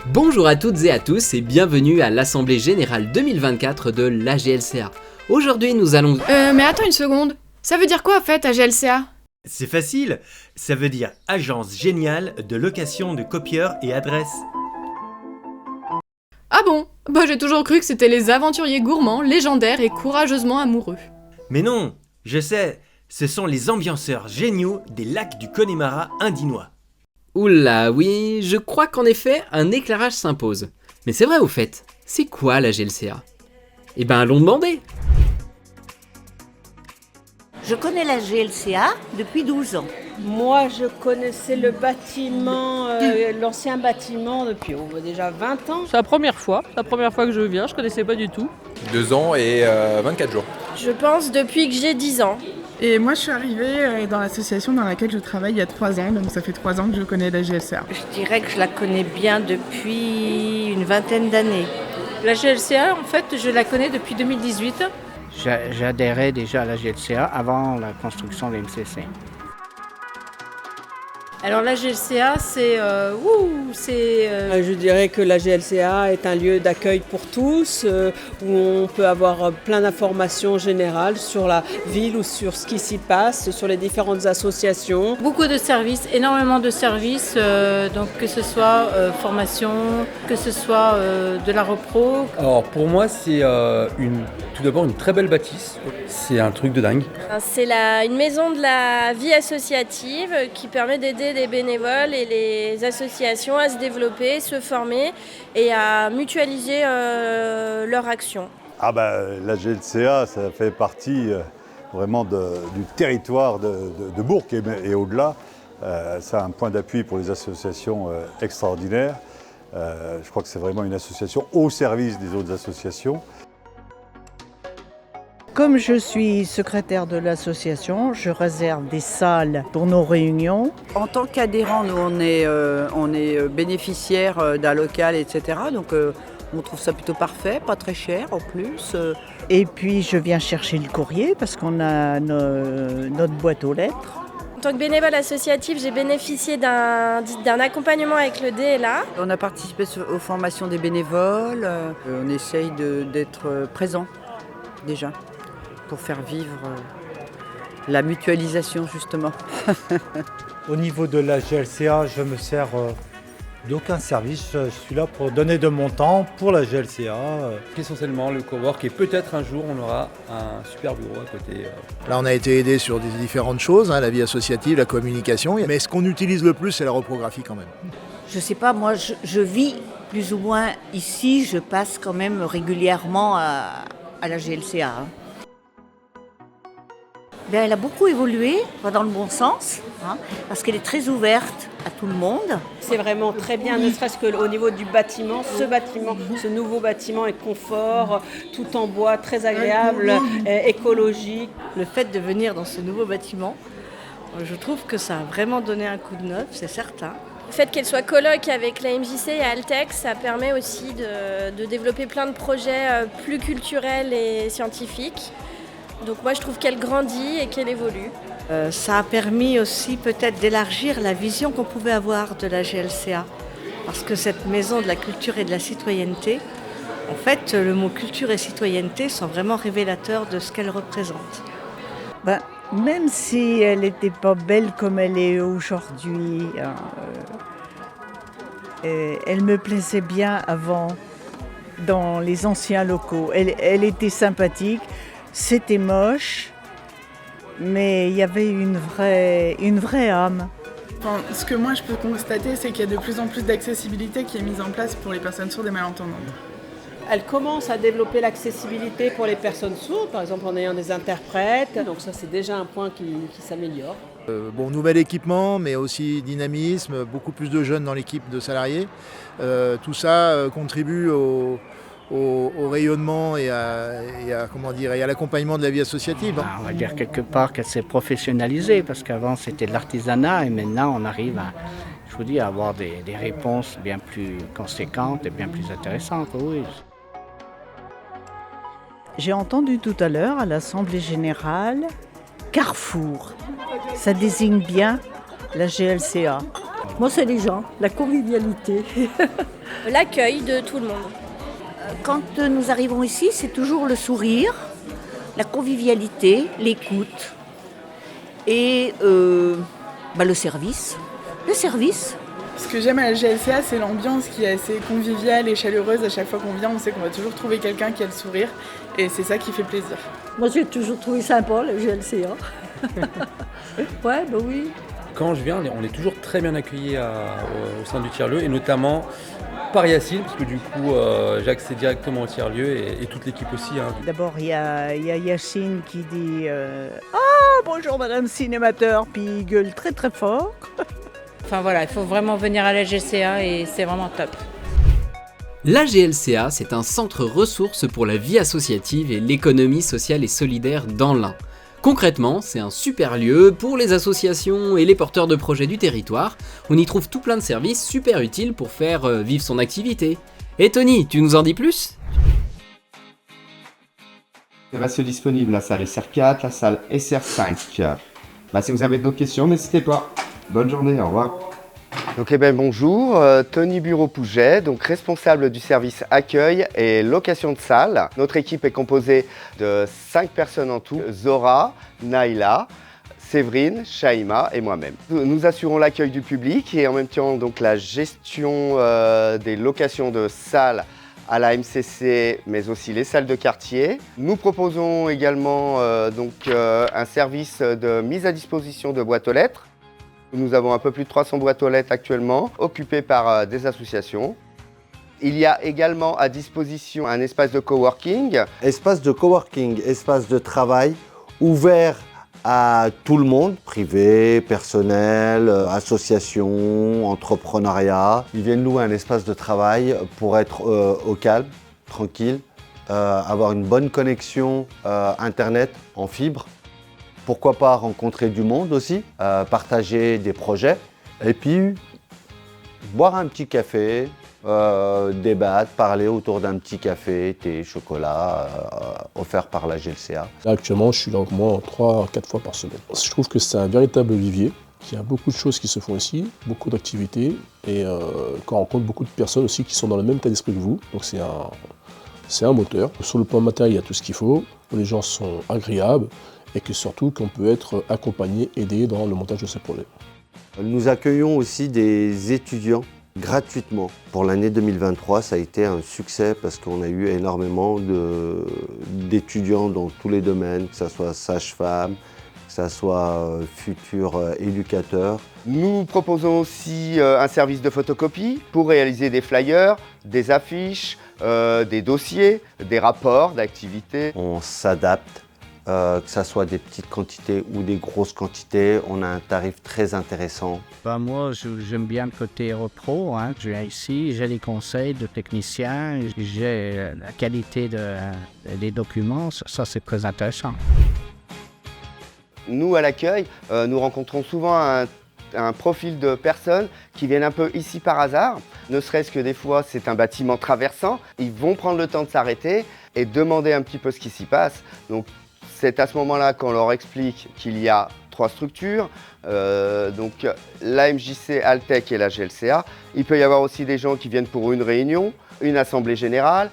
Bonjour à toutes et à tous et bienvenue à l'Assemblée Générale 2024 de l'AGLCA. Aujourd'hui nous allons... Mais attends une seconde, ça veut dire quoi en fait AGLCA ? C'est facile, ça veut dire Agence Géniale de Location de Copieurs et Adresses. Ah bon ? Bah j'ai toujours cru que c'était les aventuriers gourmands, légendaires et courageusement amoureux. Mais non, je sais, ce sont les ambianceurs géniaux des lacs du Connemara indinois. Oula, oui, je crois qu'en effet un éclairage s'impose. Mais c'est vrai au fait, c'est quoi l'AGLCA ? Eh ben allons demander. Je connais la GLCA depuis 12 ans. Moi, je connaissais le bâtiment, l'ancien bâtiment depuis déjà 20 ans. C'est la première fois que je viens, je connaissais pas du tout. 2 ans et 24 jours. Je pense depuis que j'ai 10 ans. Et moi, je suis arrivée dans l'association dans laquelle je travaille il y a 3 ans, donc ça fait 3 ans que je connais la GLCA. Je dirais que je la connais bien depuis une vingtaine d'années. La GLCA, en fait, je la connais depuis 2018. J'adhérais déjà à la GLCA avant la construction de l'MCC. Alors la GLCA, Je dirais que la GLCA est un lieu d'accueil pour tous, où on peut avoir plein d'informations générales sur la ville ou sur ce qui s'y passe, sur les différentes associations. Beaucoup de services, énormément de services, donc que ce soit formation, que ce soit de la repro. Alors pour moi, c'est tout d'abord une très belle bâtisse, c'est un truc de dingue. C'est une maison de la vie associative qui permet d'aider les bénévoles et les associations à se développer, se former et à mutualiser leur action. La GLCA, ça fait partie vraiment du territoire de Bourg et au-delà. C'est un point d'appui pour les associations extraordinaires. Je crois que c'est vraiment une association au service des autres associations. Comme je suis secrétaire de l'association, je réserve des salles pour nos réunions. En tant qu'adhérent, nous on est bénéficiaire d'un local, etc. Donc on trouve ça plutôt parfait, pas très cher en plus. Et puis je viens chercher le courrier parce qu'on a notre boîte aux lettres. En tant que bénévole associatif, j'ai bénéficié d'un accompagnement avec le DLA. On a participé aux formations des bénévoles. On essaye d'être présent déjà, pour faire vivre la mutualisation justement. Au niveau de la GLCA, je me sers d'aucun service. Je suis là pour donner de mon temps pour la GLCA. Essentiellement le cowork et peut-être un jour on aura un super bureau à côté. Là on a été aidé sur des différentes choses, la vie associative, la communication. Mais ce qu'on utilise le plus c'est la reprographie quand même. Je sais pas, moi je vis plus ou moins ici, je passe quand même régulièrement à la GLCA. Elle a beaucoup évolué, pas dans le bon sens, parce qu'elle est très ouverte à tout le monde. C'est vraiment très bien, ne serait-ce qu'au niveau du bâtiment, ce nouveau bâtiment est confort, tout en bois, très agréable, écologique. Le fait de venir dans ce nouveau bâtiment, je trouve que ça a vraiment donné un coup de neuf, c'est certain. Le fait qu'elle soit coloc avec la MJC et Altex, ça permet aussi de développer plein de projets plus culturels et scientifiques. Donc moi je trouve qu'elle grandit et qu'elle évolue. Ça a permis aussi peut-être d'élargir la vision qu'on pouvait avoir de la GLCA. Parce que cette maison de la culture et de la citoyenneté, en fait le mot culture et citoyenneté sont vraiment révélateurs de ce qu'elle représente. Même si elle n'était pas belle comme elle est aujourd'hui, elle me plaisait bien avant dans les anciens locaux. Elle était sympathique. C'était moche, mais il y avait une vraie âme. Ce que moi je peux constater, c'est qu'il y a de plus en plus d'accessibilité qui est mise en place pour les personnes sourdes et malentendantes. Elle commence à développer l'accessibilité pour les personnes sourdes, par exemple en ayant des interprètes. Donc ça c'est déjà un point qui s'améliore. Nouvel équipement, mais aussi dynamisme, beaucoup plus de jeunes dans l'équipe de salariés. Tout ça contribue au rayonnement et à l'accompagnement de la vie associative. On va dire quelque part qu'elle s'est professionnalisée, parce qu'avant c'était de l'artisanat et maintenant on arrive à avoir des réponses bien plus conséquentes et bien plus intéressantes. Oui. J'ai entendu tout à l'heure à l'Assemblée Générale Carrefour. Ça désigne bien la GLCA. Moi, c'est les gens, la convivialité. L'accueil de tout le monde. Quand nous arrivons ici, c'est toujours le sourire, la convivialité, l'écoute et le service. Le service. Ce que j'aime à la GLCA, c'est l'ambiance qui est assez conviviale et chaleureuse. À chaque fois qu'on vient, on sait qu'on va toujours trouver quelqu'un qui a le sourire et c'est ça qui fait plaisir. Moi, j'ai toujours trouvé sympa la GLCA. Ouais, bah oui. Quand je viens, on est toujours très bien accueillis au sein du tiers-lieu, et notamment par Yacine, parce que du coup, j'accède directement au tiers-lieu, et toute l'équipe aussi. Hein. D'abord, il y a Yacine qui dit « Ah, bonjour Madame Cinémateur », puis il gueule très très fort. Enfin voilà, il faut vraiment venir à la GLCA et c'est vraiment top. La GLCA, c'est un centre ressource pour la vie associative et l'économie sociale et solidaire dans l'Ain. Concrètement, c'est un super lieu pour les associations et les porteurs de projets du territoire. On y trouve tout plein de services super utiles pour faire vivre son activité. Et Tony, tu nous en dis plus ? Il reste disponible la salle SR4, la salle SR5. Si vous avez d'autres questions, n'hésitez pas. Bonne journée, au revoir. Donc bonjour, Tony Bureau-Pouget, donc responsable du service accueil et location de salle. Notre équipe est composée de 5 personnes en tout, Zora, Naïla, Séverine, Shaima et moi-même. Nous assurons l'accueil du public et en même temps donc la gestion des locations de salles à la MCC, mais aussi les salles de quartier. Nous proposons également un service de mise à disposition de boîtes aux lettres. Nous avons un peu plus de 300 boîtes aux lettres actuellement, occupées par des associations. Il y a également à disposition un espace de coworking. Espace de coworking, espace de travail ouvert à tout le monde, privé, personnel, association, entrepreneuriat. Ils viennent louer un espace de travail pour être au calme, tranquille, avoir une bonne connexion Internet en fibre. Pourquoi pas rencontrer du monde aussi, partager des projets et puis boire un petit café, débattre, parler autour d'un petit café, thé, chocolat offert par la GLCA. Là, actuellement, je suis là au moins 3-4 fois par semaine. Je trouve que c'est un véritable vivier, qu'il y a beaucoup de choses qui se font ici, beaucoup d'activités et qu'on rencontre beaucoup de personnes aussi qui sont dans le même état d'esprit que vous. Donc c'est un moteur. Sur le plan matériel, il y a tout ce qu'il faut, les gens sont agréables, et que surtout qu'on peut être accompagné, aidé dans le montage de ces projets. Nous accueillons aussi des étudiants gratuitement. Pour l'année 2023, ça a été un succès parce qu'on a eu énormément d'étudiants dans tous les domaines, que ce soit sage-femme, que ce soit futur éducateur. Nous proposons aussi un service de photocopie pour réaliser des flyers, des affiches, des dossiers, des rapports d'activités. On s'adapte. Que ce soit des petites quantités ou des grosses quantités, on a un tarif très intéressant. Moi, j'aime bien le côté repro. Je viens ici, j'ai les conseils de techniciens, j'ai la qualité des documents, ça c'est très intéressant. Nous, à l'accueil, nous rencontrons souvent un profil de personnes qui viennent un peu ici par hasard, ne serait-ce que des fois c'est un bâtiment traversant, ils vont prendre le temps de s'arrêter et demander un petit peu ce qui s'y passe. Donc, c'est à ce moment-là qu'on leur explique qu'il y a 3 structures, donc la MJC, Altec et la GLCA. Il peut y avoir aussi des gens qui viennent pour une réunion, une assemblée générale,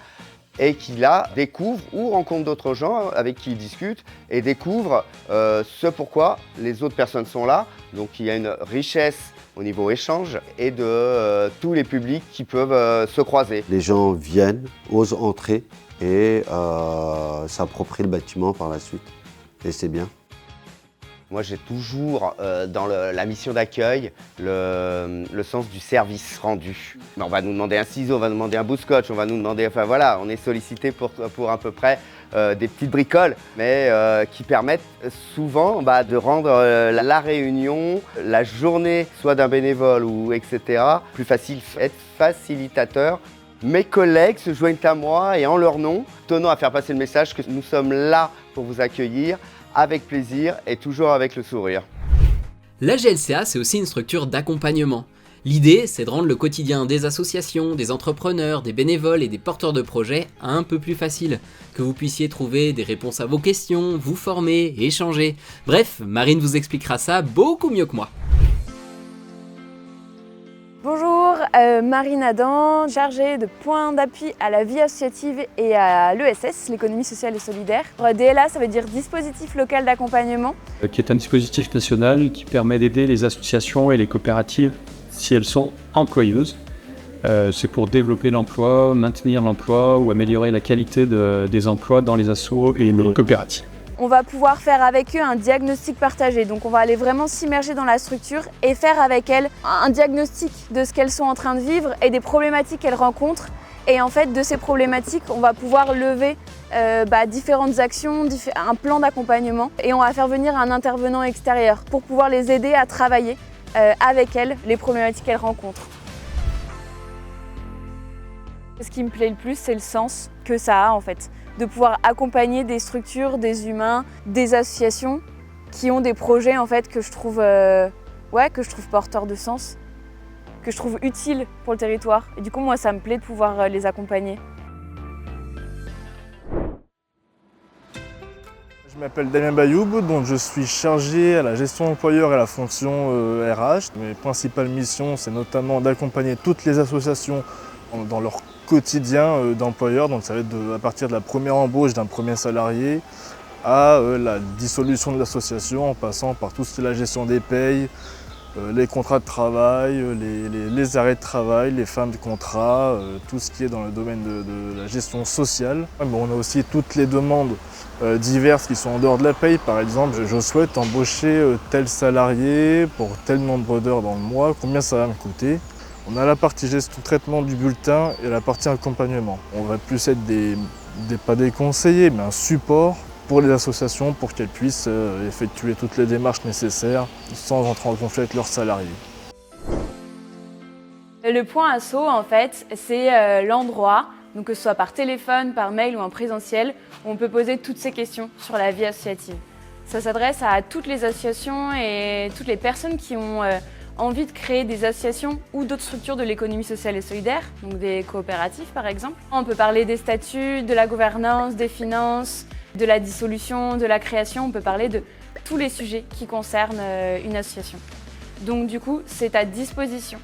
et qui là découvrent ou rencontrent d'autres gens avec qui ils discutent et découvrent ce pourquoi les autres personnes sont là. Donc il y a une richesse au niveau échange et de tous les publics qui peuvent se croiser. Les gens viennent, osent entrer et s'approprient le bâtiment par la suite. Et c'est bien. Moi, j'ai toujours dans la mission d'accueil le sens du service rendu. On va nous demander un ciseau, on va nous demander un bout de scotch, on va nous demander... Enfin voilà, on est sollicité pour à peu près des petites bricoles, mais qui permettent souvent de rendre la réunion, la journée, soit d'un bénévole ou etc., plus facile, être facilitateur. Mes collègues se joignent à moi et en leur nom, tenant à faire passer le message que nous sommes là pour vous accueillir avec plaisir et toujours avec le sourire. La GLCA, c'est aussi une structure d'accompagnement. L'idée, c'est de rendre le quotidien des associations, des entrepreneurs, des bénévoles et des porteurs de projets un peu plus facile. Que vous puissiez trouver des réponses à vos questions, vous former, échanger. Bref, Marine vous expliquera ça beaucoup mieux que moi. Bonjour, Marine Adam, chargée de point d'appui à la vie associative et à l'ESS, l'économie sociale et solidaire. DLA, ça veut dire dispositif local d'accompagnement. Qui est un dispositif national qui permet d'aider les associations et les coopératives si elles sont employeuses. C'est pour développer l'emploi, maintenir l'emploi ou améliorer la qualité des emplois dans les assos et les coopératives. On va pouvoir faire avec eux un diagnostic partagé, donc on va aller vraiment s'immerger dans la structure et faire avec elles un diagnostic de ce qu'elles sont en train de vivre et des problématiques qu'elles rencontrent. Et en fait, de ces problématiques, on va pouvoir lever différentes actions, un plan d'accompagnement et on va faire venir un intervenant extérieur pour pouvoir les aider à travailler avec elles les problématiques qu'elles rencontrent. Ce qui me plaît le plus, c'est le sens que ça a en fait, de pouvoir accompagner des structures, des humains, des associations qui ont des projets en fait que je trouve porteurs de sens, que je trouve utiles pour le territoire. Et du coup, moi, ça me plaît de pouvoir les accompagner. Je m'appelle Damien Bayoub, donc je suis chargé à la gestion employeur et à la fonction RH. Mes principales missions, c'est notamment d'accompagner toutes les associations dans leur quotidien d'employeur, donc ça va être à partir de la première embauche d'un premier salarié à la dissolution de l'association en passant par tout ce qui est la gestion des payes, les contrats de travail, les arrêts de travail, les fins de contrat, tout ce qui est dans le domaine de la gestion sociale. Bon, on a aussi toutes les demandes diverses qui sont en dehors de la paye. Par exemple, je souhaite embaucher tel salarié pour tel nombre d'heures dans le mois, combien ça va me coûter? On a la partie gestion traitement du bulletin et la partie accompagnement. On va plus être pas des conseillers, mais un support pour les associations pour qu'elles puissent effectuer toutes les démarches nécessaires sans entrer en conflit avec leurs salariés. Le point asso, en fait, c'est l'endroit, donc que ce soit par téléphone, par mail ou en présentiel, où on peut poser toutes ces questions sur la vie associative. Ça s'adresse à toutes les associations et toutes les personnes qui ont envie de créer des associations ou d'autres structures de l'économie sociale et solidaire, donc des coopératives par exemple. On peut parler des statuts, de la gouvernance, des finances, de la dissolution, de la création, on peut parler de tous les sujets qui concernent une association. Donc du coup, c'est à disposition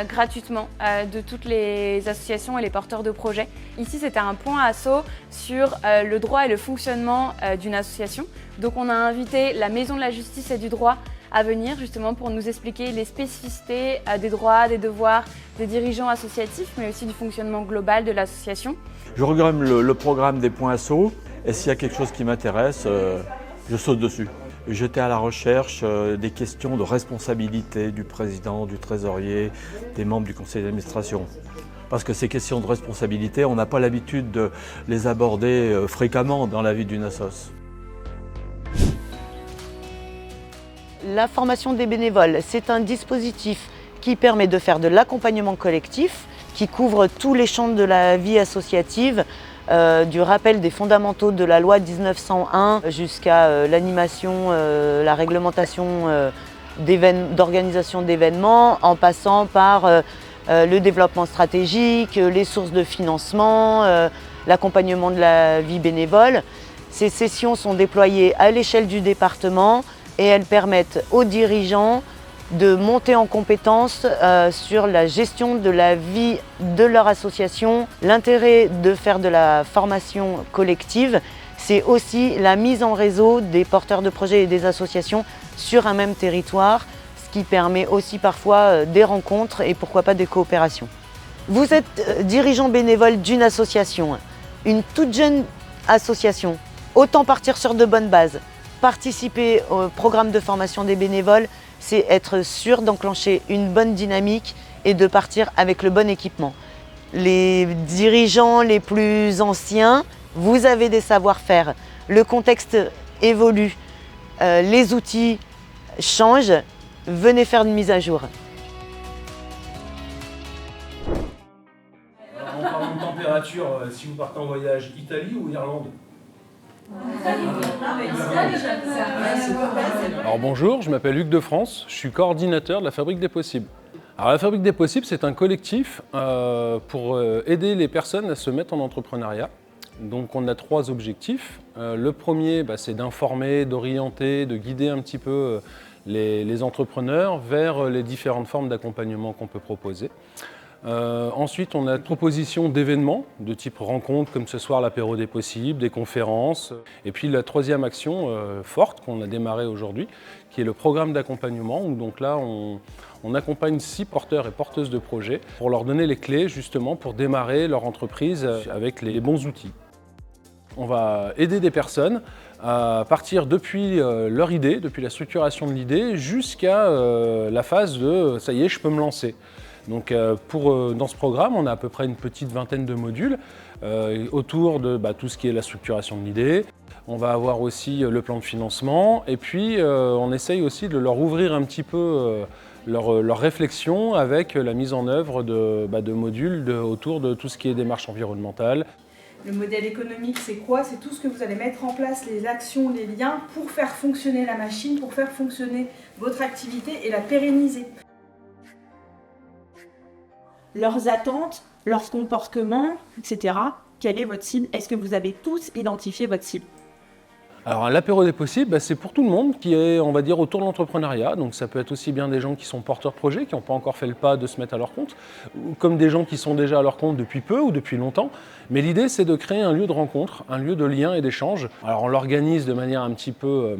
gratuitement de toutes les associations et les porteurs de projets. Ici, c'était un point asso sur le droit et le fonctionnement d'une association. Donc on a invité la Maison de la Justice et du Droit à venir justement pour nous expliquer les spécificités des droits, des devoirs des dirigeants associatifs, mais aussi du fonctionnement global de l'association. Je regarde le programme des points asso et s'il y a quelque chose qui m'intéresse, je saute dessus. J'étais à la recherche des questions de responsabilité du président, du trésorier, des membres du conseil d'administration. Parce que ces questions de responsabilité, on n'a pas l'habitude de les aborder fréquemment dans la vie d'une assoce. La formation des bénévoles, c'est un dispositif qui permet de faire de l'accompagnement collectif, qui couvre tous les champs de la vie associative, du rappel des fondamentaux de la loi 1901 jusqu'à l'animation, la réglementation d'organisation d'événements, en passant par le développement stratégique, les sources de financement, l'accompagnement de la vie bénévole. Ces sessions sont déployées à l'échelle du département et elles permettent aux dirigeants de monter en compétence sur la gestion de la vie de leur association. L'intérêt de faire de la formation collective, c'est aussi la mise en réseau des porteurs de projets et des associations sur un même territoire, ce qui permet aussi parfois des rencontres et pourquoi pas des coopérations. Vous êtes dirigeant bénévole d'une association, une toute jeune association. Autant partir sur de bonnes bases. Participer au programme de formation des bénévoles, c'est être sûr d'enclencher une bonne dynamique et de partir avec le bon équipement. Les dirigeants les plus anciens, vous avez des savoir-faire. Le contexte évolue, les outils changent. Venez faire une mise à jour. En parlant de température, si vous partez en voyage, Italie ou Irlande? Alors bonjour, je m'appelle Hugues de France, je suis coordinateur de la Fabrique des Possibles. Alors la Fabrique des Possibles, c'est un collectif pour aider les personnes à se mettre en entrepreneuriat. Donc on a 3 objectifs. Le premier, c'est d'informer, d'orienter, de guider un petit peu les entrepreneurs vers les différentes formes d'accompagnement qu'on peut proposer. Ensuite, on a une proposition d'événements de type rencontre, comme ce soir l'apéro des possibles, des conférences. Et puis la troisième action forte qu'on a démarrée aujourd'hui, qui est le programme d'accompagnement, où donc là on accompagne 6 porteurs et porteuses de projets pour leur donner les clés justement pour démarrer leur entreprise avec les bons outils. On va aider des personnes à partir depuis leur idée, depuis la structuration de l'idée, jusqu'à la phase de « ça y est, je peux me lancer ». Donc dans ce programme, on a à peu près une petite vingtaine de modules autour de tout ce qui est la structuration de l'idée. On va avoir aussi le plan de financement et puis on essaye aussi de leur ouvrir un petit peu leur réflexion avec la mise en œuvre de modules autour de tout ce qui est démarche environnementale. Le modèle économique, c'est quoi? C'est tout ce que vous allez mettre en place, les actions, les liens pour faire fonctionner la machine, pour faire fonctionner votre activité et la pérenniser. Leurs attentes, leurs comportements, etc. Quelle est votre cible? Est-ce que vous avez tous identifié votre cible? Alors l'apéro des possibles, c'est pour tout le monde qui est, on va dire, autour de l'entrepreneuriat. Donc ça peut être aussi bien des gens qui sont porteurs de projets, qui n'ont pas encore fait le pas de se mettre à leur compte, comme des gens qui sont déjà à leur compte depuis peu ou depuis longtemps. Mais l'idée, c'est de créer un lieu de rencontre, un lieu de lien et d'échange. Alors on l'organise de manière un petit peu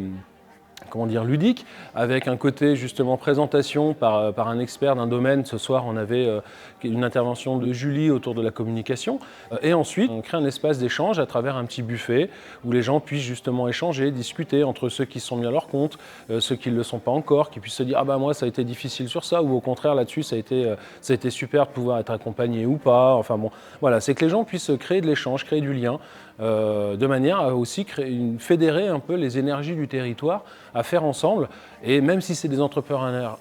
ludique, avec un côté justement présentation par un expert d'un domaine. Ce soir, on avait une intervention de Julie autour de la communication. Et ensuite, on crée un espace d'échange à travers un petit buffet où les gens puissent justement échanger, discuter entre ceux qui se sont mis à leur compte, ceux qui ne le sont pas encore, qui puissent se dire « Ah bah moi, ça a été difficile sur ça » ou au contraire, là-dessus, ça a été super de pouvoir être accompagné ou pas. Enfin bon, voilà, c'est que les gens puissent créer de l'échange, créer du lien, de manière à aussi fédérer un peu les énergies du territoire à faire ensemble. Et même si c'est des entrepreneurs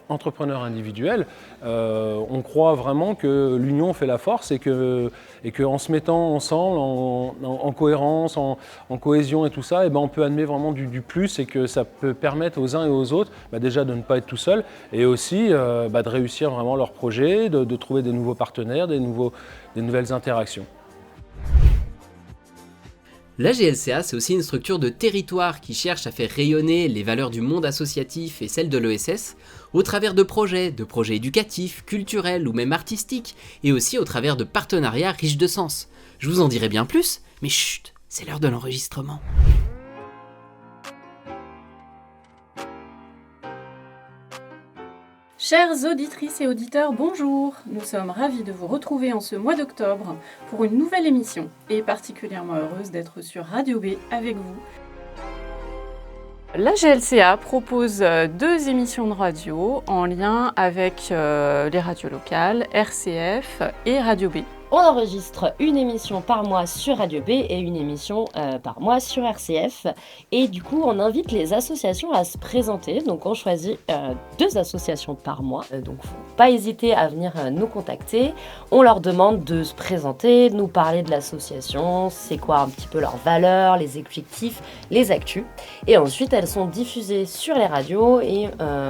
individuels, on croit vraiment que l'union fait la force et qu'en se mettant ensemble, en cohérence, en cohésion et tout ça, on peut amener vraiment du plus et que ça peut permettre aux uns et aux autres déjà de ne pas être tout seul et aussi de réussir vraiment leur projet, de trouver des nouveaux partenaires, des nouvelles interactions. La GLCA, c'est aussi une structure de territoire qui cherche à faire rayonner les valeurs du monde associatif et celles de l'ESS au travers de projets éducatifs, culturels ou même artistiques, et aussi au travers de partenariats riches de sens. Je vous en dirai bien plus, mais chut, c'est l'heure de l'enregistrement. Chères auditrices et auditeurs, bonjour! Nous sommes ravis de vous retrouver en ce mois d'octobre pour une nouvelle émission et particulièrement heureuse d'être sur Radio B avec vous. La GLCA propose 2 émissions de radio en lien avec les radios locales, RCF et Radio B. On enregistre une émission par mois sur Radio B et une émission par mois sur RCF. Et du coup, on invite les associations à se présenter. Donc, on choisit 2 associations par mois. Donc, faut pas hésiter à venir nous contacter. On leur demande de se présenter, de nous parler de l'association, c'est quoi un petit peu leurs valeurs, les objectifs, les actus. Et ensuite, elles sont diffusées sur les radios et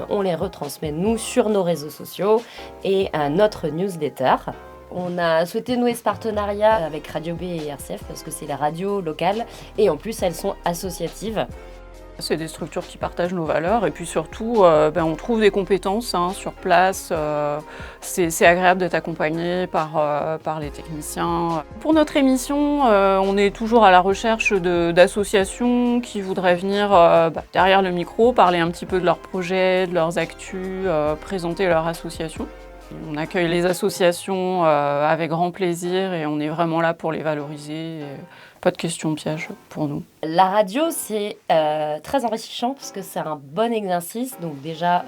on les retransmet, nous, sur nos réseaux sociaux et à notre newsletter. On a souhaité nouer ce partenariat avec Radio B et RCF parce que c'est les radios locales et en plus elles sont associatives. C'est des structures qui partagent nos valeurs et puis surtout on trouve des compétences sur place. C'est agréable d'être accompagné par les techniciens. Pour notre émission, on est toujours à la recherche d'associations qui voudraient venir derrière le micro, parler un petit peu de leurs projets, de leurs actus, présenter leur association. On accueille les associations avec grand plaisir et on est vraiment là pour les valoriser. Pas de questions pièges pour nous. La radio, c'est très enrichissant parce que c'est un bon exercice. Donc déjà,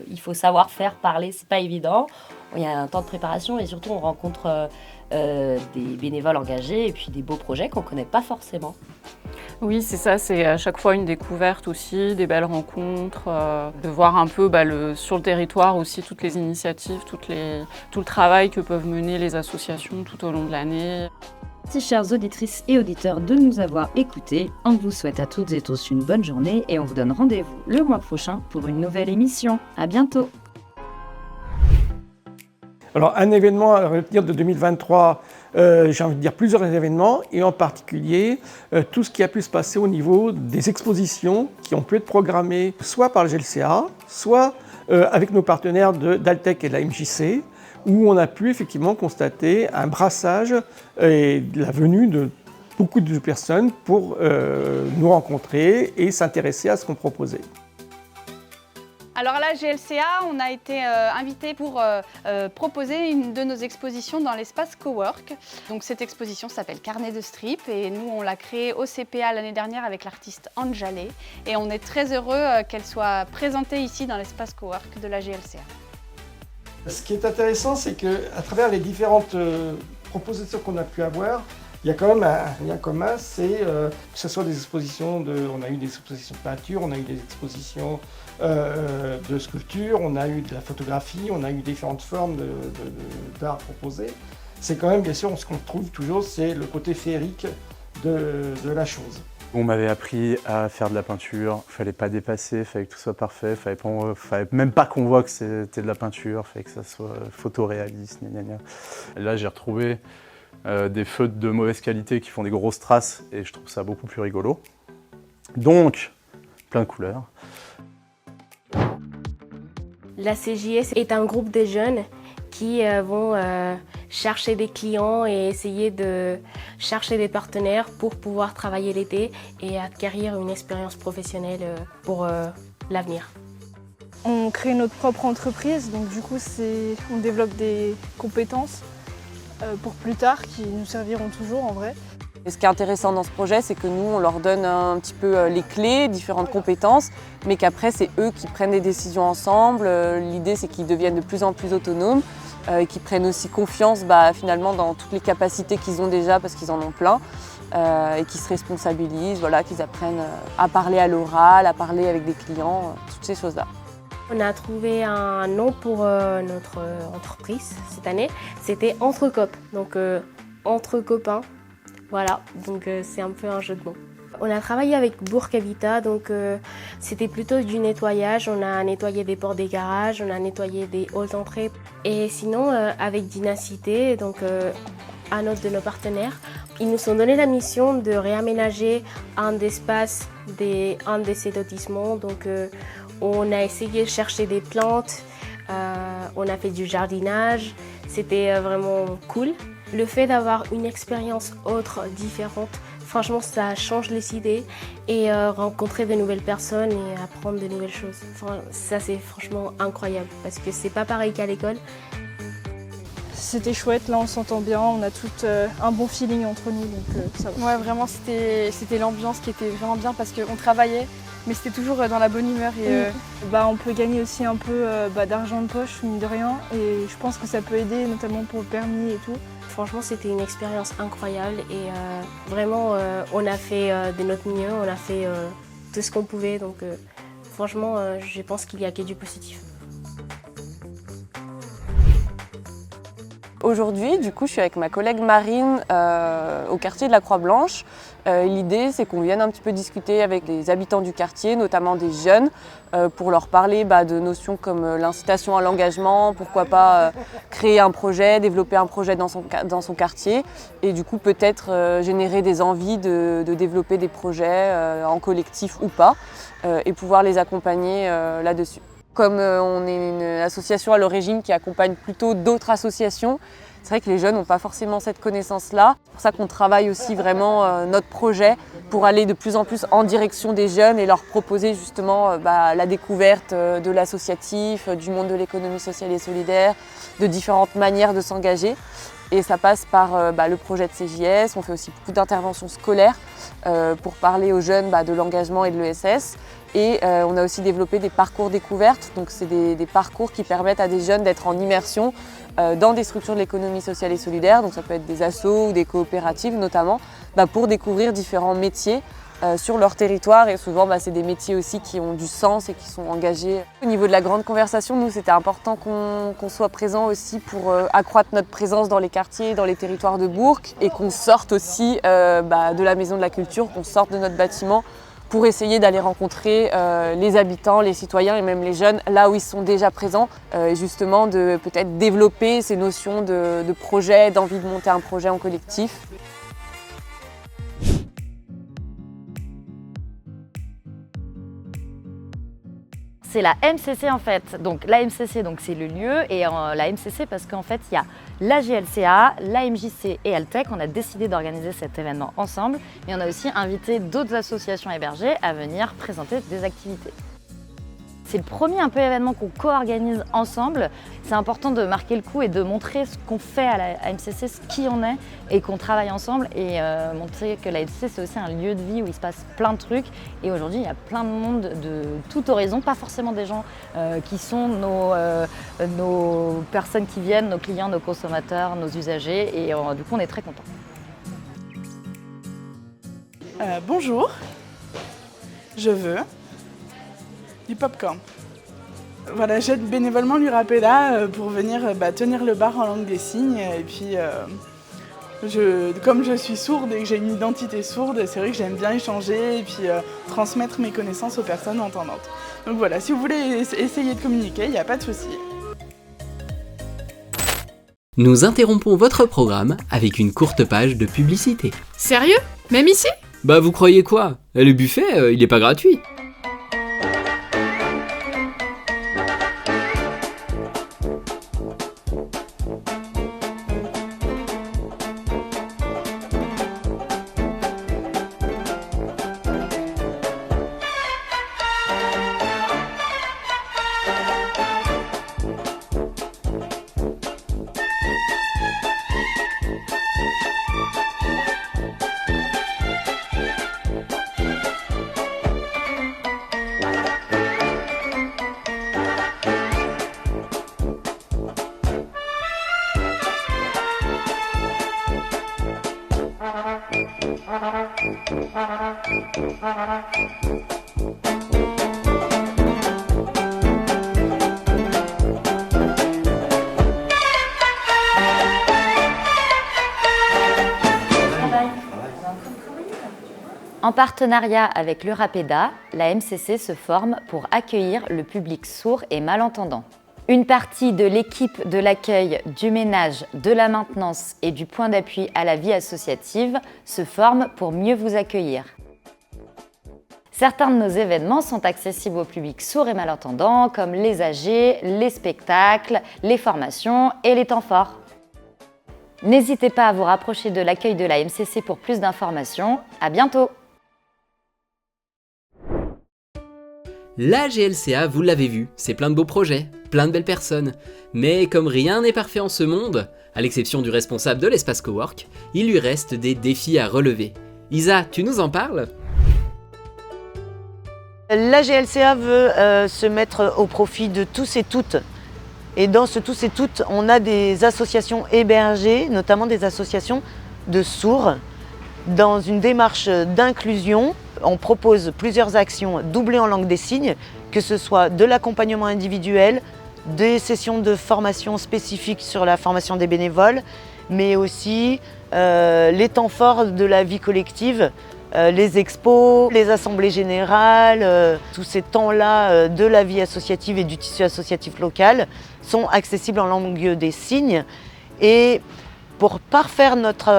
il faut savoir faire, parler, c'est pas évident. Il y a un temps de préparation et surtout on rencontre des bénévoles engagés et puis des beaux projets qu'on connaît pas forcément. Oui, c'est ça, c'est à chaque fois une découverte aussi, des belles rencontres, de voir un peu sur le territoire aussi toutes les initiatives, tout le travail que peuvent mener les associations tout au long de l'année. Merci chères auditrices et auditeurs de nous avoir écoutés. On vous souhaite à toutes et tous une bonne journée et on vous donne rendez-vous le mois prochain pour une nouvelle émission. À bientôt. Alors un événement à retenir de 2023, j'ai envie de dire plusieurs événements, et en particulier tout ce qui a pu se passer au niveau des expositions qui ont pu être programmées soit par le GLCA, soit avec nos partenaires d'Altec et de la MJC, où on a pu effectivement constater un brassage et la venue de beaucoup de personnes pour nous rencontrer et s'intéresser à ce qu'on proposait. Alors à la GLCA, on a été invité pour proposer une de nos expositions dans l'espace Cowork. Donc cette exposition s'appelle Carnet de strip et nous on l'a créée au CPA l'année dernière avec l'artiste Anjalé et on est très heureux qu'elle soit présentée ici dans l'espace Cowork de la GLCA. Ce qui est intéressant, c'est qu'à travers les différentes propositions qu'on a pu avoir, il y a quand même un lien commun, c'est que ce soit des expositions, on a eu des expositions de peinture, on a eu des expositions de sculpture, on a eu de la photographie, on a eu différentes formes d'art proposées. C'est quand même, bien sûr, ce qu'on trouve toujours, c'est le côté féerique de la chose. On m'avait appris à faire de la peinture, il fallait pas dépasser, il fallait que tout soit parfait, fallait même pas qu'on voit que c'était de la peinture, il fallait que ça soit photoréaliste, gna gna gna. Là, j'ai retrouvé des feutres de mauvaise qualité qui font des grosses traces et je trouve ça beaucoup plus rigolo. Donc, plein de couleurs. La CJS est un groupe de jeunes qui vont chercher des clients et essayer de chercher des partenaires pour pouvoir travailler l'été et acquérir une expérience professionnelle pour l'avenir. On crée notre propre entreprise, donc du coup on développe des compétences pour plus tard qui nous serviront toujours en vrai. Et ce qui est intéressant dans ce projet, c'est que nous, on leur donne un petit peu les clés, différentes compétences, mais qu'après, c'est eux qui prennent des décisions ensemble. L'idée, c'est qu'ils deviennent de plus en plus autonomes et qu'ils prennent aussi confiance finalement dans toutes les capacités qu'ils ont déjà, parce qu'ils en ont plein, et qu'ils se responsabilisent, voilà, qu'ils apprennent à parler à l'oral, à parler avec des clients, toutes ces choses-là. On a trouvé un nom pour notre entreprise cette année, c'était Entre Cop, donc entre copains. Voilà, donc c'est un peu un jeu de mots. On a travaillé avec Bourg Habitat, donc c'était plutôt du nettoyage. On a nettoyé des portes des garages, on a nettoyé des halls d'entrée. Et sinon, avec Dynacité, donc un autre de nos partenaires, ils nous ont donné la mission de réaménager un d'espace un de ces lotissements. Donc on a essayé de chercher des plantes, on a fait du jardinage, c'était vraiment cool. Le fait d'avoir une expérience autre, différente, franchement, ça change les idées et rencontrer de nouvelles personnes et apprendre de nouvelles choses. Enfin, ça, c'est franchement incroyable parce que c'est pas pareil qu'à l'école. C'était chouette, là on s'entend bien, on a tout un bon feeling entre nous, donc ça va. Ouais, vraiment, c'était l'ambiance qui était vraiment bien parce qu'on travaillait, mais c'était toujours dans la bonne humeur. Et, on peut gagner aussi un peu d'argent de poche, mine de rien, et je pense que ça peut aider, notamment pour le permis et tout. Franchement, c'était une expérience incroyable et vraiment, on a fait de notre mieux, on a fait tout ce qu'on pouvait. Donc franchement, je pense qu'il y a que du positif. Aujourd'hui, du coup, je suis avec ma collègue Marine au quartier de la Croix-Blanche. L'idée, c'est qu'on vienne un petit peu discuter avec les habitants du quartier, notamment des jeunes, pour leur parler de notions comme l'incitation à l'engagement, pourquoi pas créer un projet, développer un projet dans son quartier et du coup peut-être générer des envies de développer des projets en collectif ou pas et pouvoir les accompagner là-dessus. Comme on est une association à l'origine qui accompagne plutôt d'autres associations, c'est vrai que les jeunes n'ont pas forcément cette connaissance-là. C'est pour ça qu'on travaille aussi vraiment notre projet pour aller de plus en plus en direction des jeunes et leur proposer justement la découverte de l'associatif, du monde de l'économie sociale et solidaire, de différentes manières de s'engager. Et ça passe par le projet de CJS. On fait aussi beaucoup d'interventions scolaires pour parler aux jeunes de l'engagement et de l'ESS. Et on a aussi développé des parcours découvertes. Donc c'est des parcours qui permettent à des jeunes d'être en immersion dans des structures de l'économie sociale et solidaire. Donc ça peut être des assos ou des coopératives notamment, pour découvrir différents métiers sur leur territoire. Et souvent c'est des métiers aussi qui ont du sens et qui sont engagés. Au niveau de la grande conversation, nous c'était important qu'on soit présent aussi pour accroître notre présence dans les quartiers, dans les territoires de Bourg et qu'on sorte aussi de la Maison de la Culture, qu'on sorte de notre bâtiment pour essayer d'aller rencontrer les habitants, les citoyens et même les jeunes là où ils sont déjà présents et justement de peut-être développer ces notions de projet, d'envie de monter un projet en collectif. C'est la MCC en fait. Donc la MCC, donc c'est le lieu, et la MCC parce qu'en fait il y a la GLCA, la MJC et Altec. On a décidé d'organiser cet événement ensemble, mais on a aussi invité d'autres associations hébergées à venir présenter des activités. C'est le premier un peu événement qu'on co-organise ensemble. C'est important de marquer le coup et de montrer ce qu'on fait à la MCC, qui on est, et qu'on travaille ensemble, et montrer que la MCC c'est aussi un lieu de vie où il se passe plein de trucs. Et aujourd'hui il y a plein de monde de tout horizon, pas forcément des gens qui sont nos personnes qui viennent, nos clients, nos consommateurs, nos usagers, et du coup on est très contents. Bonjour, je veux du popcorn. Voilà, j'aide bénévolement l'Urapeda pour venir tenir le bar en langue des signes. Et puis, comme je suis sourde et que j'ai une identité sourde, c'est vrai que j'aime bien échanger et puis transmettre mes connaissances aux personnes entendantes. Donc voilà, si vous voulez essayer de communiquer, il n'y a pas de souci. Nous interrompons votre programme avec une courte page de publicité. Sérieux? Même ici? Bah vous croyez quoi? Le buffet, il est pas gratuit. En partenariat avec l'Urapeda, la MCC se forme pour accueillir le public sourd et malentendant. Une partie de l'équipe de l'accueil, du ménage, de la maintenance et du point d'appui à la vie associative se forme pour mieux vous accueillir. Certains de nos événements sont accessibles au public sourd et malentendant, comme les AG, les spectacles, les formations et les temps forts. N'hésitez pas à vous rapprocher de l'accueil de la MCC pour plus d'informations. À bientôt! La GLCA, vous l'avez vu, c'est plein de beaux projets, plein de belles personnes. Mais comme rien n'est parfait en ce monde, à l'exception du responsable de l'espace Cowork, il lui reste des défis à relever. Isa, tu nous en parles ? La GLCA veut se mettre au profit de tous et toutes. Et dans ce tous et toutes, on a des associations hébergées, notamment des associations de sourds. Dans une démarche d'inclusion, on propose plusieurs actions doublées en langue des signes, que ce soit de l'accompagnement individuel, des sessions de formation spécifiques sur la formation des bénévoles, mais aussi les temps forts de la vie collective, les expos, les assemblées générales, tous ces temps-là de la vie associative et du tissu associatif local sont accessibles en langue des signes. Et pour parfaire notre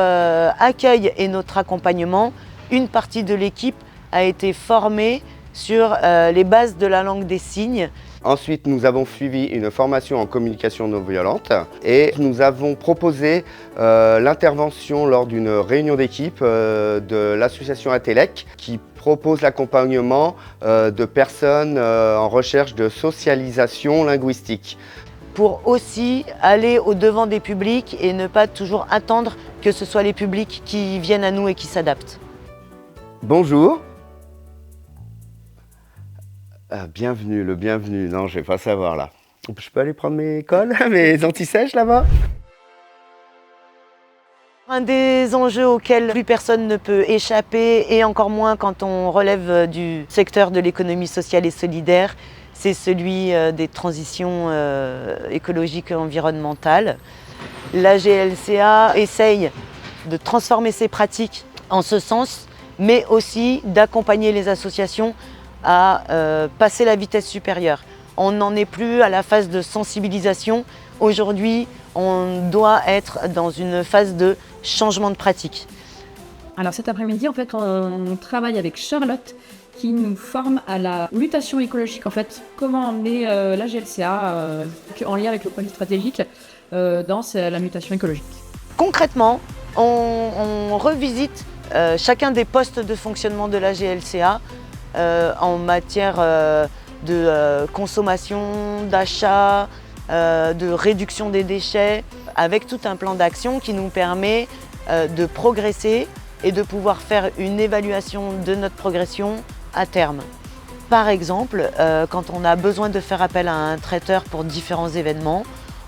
accueil et notre accompagnement, une partie de l'équipe a été formée sur les bases de la langue des signes. Ensuite, nous avons suivi une formation en communication non violente et nous avons proposé l'intervention lors d'une réunion d'équipe de l'association Atelec qui propose l'accompagnement de personnes en recherche de socialisation linguistique. Pour aussi aller au-devant des publics et ne pas toujours attendre que ce soit les publics qui viennent à nous et qui s'adaptent. Bonjour. Bienvenue, le bienvenu. Non, je vais pas savoir là. Je peux aller prendre mes cols, mes anti-sèches là-bas? Un des enjeux auxquels plus personne ne peut échapper, et encore moins quand on relève du secteur de l'économie sociale et solidaire, c'est celui des transitions écologiques et environnementales. La GLCA essaye de transformer ses pratiques en ce sens, mais aussi d'accompagner les associations à passer la vitesse supérieure. On n'en est plus à la phase de sensibilisation. Aujourd'hui, on doit être dans une phase de changement de pratique. Alors cet après-midi, en fait, on travaille avec Charlotte qui nous forme à la mutation écologique. En fait, comment emmener la GLCA en lien avec le projet stratégique dans la mutation écologique. Concrètement, on revisite chacun des postes de fonctionnement de la GLCA en matière de consommation, d'achat, de réduction des déchets, avec tout un plan d'action qui nous permet de progresser et de pouvoir faire une évaluation de notre progression à terme. Par exemple, quand on a besoin de faire appel à un traiteur pour différents événements,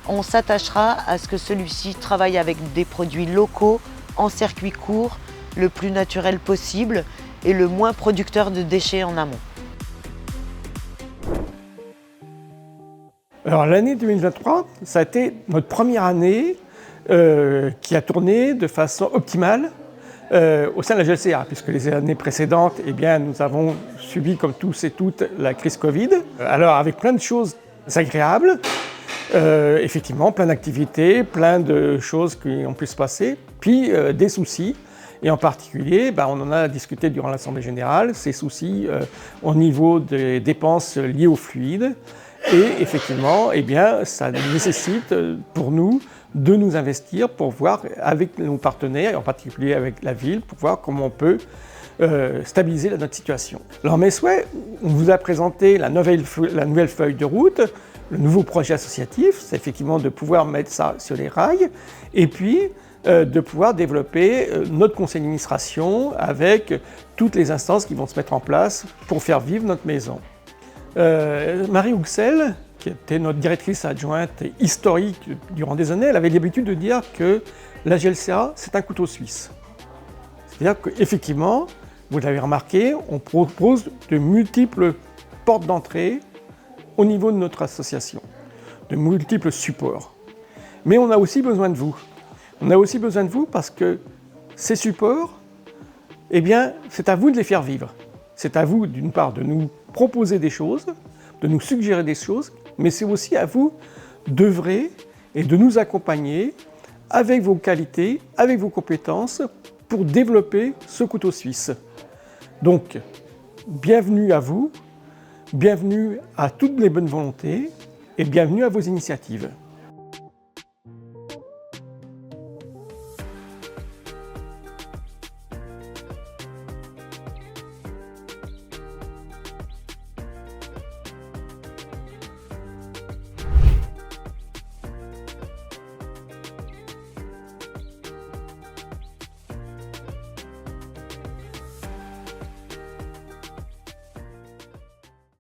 on s'attachera à ce que celui-ci travaille avec des produits locaux en circuit court, le plus naturel possible et le moins producteur de déchets en amont. Alors l'année 2023, ça a été notre première année qui a tourné de façon optimale au sein de la GLCA, puisque les années précédentes, eh bien, nous avons subi comme tous et toutes la crise Covid. Alors avec plein de choses agréables, effectivement, plein d'activités, plein de choses qui ont pu se passer, puis des soucis. Et en particulier, on en a discuté durant l'Assemblée générale, ces soucis au niveau des dépenses liées aux fluides. Et effectivement, eh bien, ça nécessite pour nous de nous investir pour voir avec nos partenaires, et en particulier avec la ville, pour voir comment on peut stabiliser notre situation. Alors mes souhaits, on vous a présenté la nouvelle feuille de route, le nouveau projet associatif, c'est effectivement de pouvoir mettre ça sur les rails, et puis de pouvoir développer notre conseil d'administration avec toutes les instances qui vont se mettre en place pour faire vivre notre maison. Marie Houxel, qui était notre directrice adjointe historique durant des années, elle avait l'habitude de dire que la GLCA, c'est un couteau suisse. C'est-à-dire qu'effectivement, vous l'avez remarqué, on propose de multiples portes d'entrée au niveau de notre association, de multiples supports. Mais on a aussi besoin de vous. On a aussi besoin de vous parce que ces supports, eh bien, c'est à vous de les faire vivre. C'est à vous, d'une part, de nous proposer des choses, de nous suggérer des choses, mais c'est aussi à vous d'œuvrer et de nous accompagner avec vos qualités, avec vos compétences, pour développer ce couteau suisse. Donc, bienvenue à vous, bienvenue à toutes les bonnes volontés et bienvenue à vos initiatives.